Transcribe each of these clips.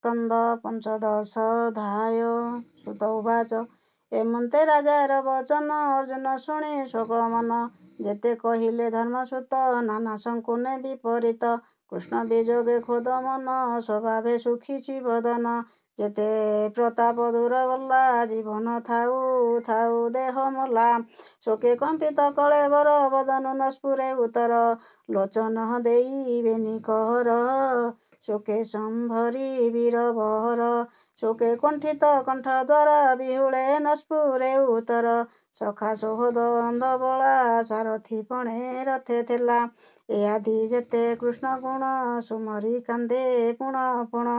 ସ୍କନ୍ଦ ପଞ୍ଚଦଶୋଧ୍ୟାୟ। ସୁତ ଉବାଚ ଏମନ୍ତେ ରାଜାର ବଚନ ଅର୍ଜୁନ ଶୁଣି ଶୋକ ମନ। ଯେତେ କହିଲେ ଧର୍ମସୂତ ନାନା ଶଙ୍କୁନେ ବିପରୀତ। କୃଷ୍ଣ ବିଯୋଗେ ଖୋଦ ମନ ସ୍ୱଭାବେ ଶୁଖିଛି ବଦନ। ଯେତେ ପ୍ରତାପ ଦୂର ଗଲା ଜୀବନ ଥାଉ ଥାଉ ଦେହ ମଲା। ଶୋକେ କମ୍ପିତ କଳେବର ବଦନୁ ନ ସ୍ଫୁରେ ଉତ୍ତର। ଲୋଚନ ଦେଇବେନି କହର ଶୋକେ ସମ୍ଭରି ବୀରବର। ଶୋକେ କୁଣ୍ଠିତ କଣ୍ଠ ଦ୍ୱାରା ବିହୁଳେ ନ ସ୍ଫୁରେ ଉତ୍ତର। ସଖା ସୋହଦ ଅନ୍ଧବଳା ସାରଥି ପଣେ ରଥେ ଥିଲା। ଏ ଆଦି ଯେତେ କୃଷ୍ଣ ଗୁଣ ସୁମରି କାନ୍ଦେ ପୁଣ ପୁଣ।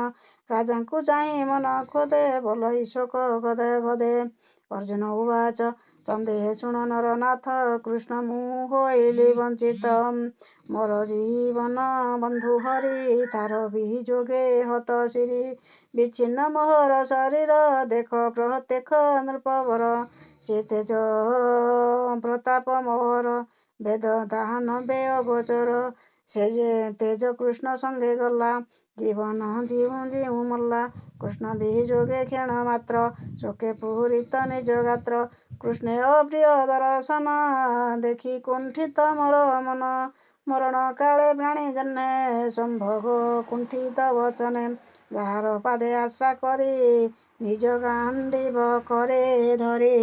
ରାଜାଙ୍କୁ ଚାହିଁ ମନ ଖୋଦେ ବୋଲଇ ଶୋକ ଗଦେ ଗଦେ। ଅର୍ଜୁନ ଉବାଚ ସନ୍ଦେହେ ଶୁଣ ନରନାଥ କୃଷ୍ଣ ମୁଁ ହୋଇଲି ବଞ୍ଚିତ। ମୋର ଜୀବନ ବନ୍ଧୁ ହରି ତାର ବିଯୋଗେ ହତ ଶିରୀ। ବିଚ୍ଛିନ୍ନ ମୋହର ଶରୀର ଦେଖ ପ୍ରତ୍ୟକ୍ଷ ନୃପବର। ସେ ତେଜ ପ୍ରତାପ ମୋହର ବେଦ ତାହା ନବେ ଅଗୋଚର। ସେ ଯେ ତେଜ କୃଷ୍ଣ ସଙ୍ଗେ ଗଲା ଜୀବନ ଜିଉଁ ଜିଉଁ ମଲା। କୃଷ୍ଣ ବିଯୋଗେ କ୍ଷଣ ମାତ୍ର ଶୋକେ ପୂରିତ ନିଜ ଗାତ୍ର। କୃଷ୍ଣେ ଅପ୍ରିୟ ଦର୍ଶନ ଦେଖି କୁଣ୍ଠିତ ମୋର ମନ। ମରଣ କାଳେ ପ୍ରାଣୀ ଜହ୍ନେ ସମ୍ଭୋଗ କୁଣ୍ଠିତ ବଚନେ। ଯାହାର ପାଦେ ଆଶ୍ରା କରି ନିଜ ଗାଣ୍ଡିବ କରେ ଧରି।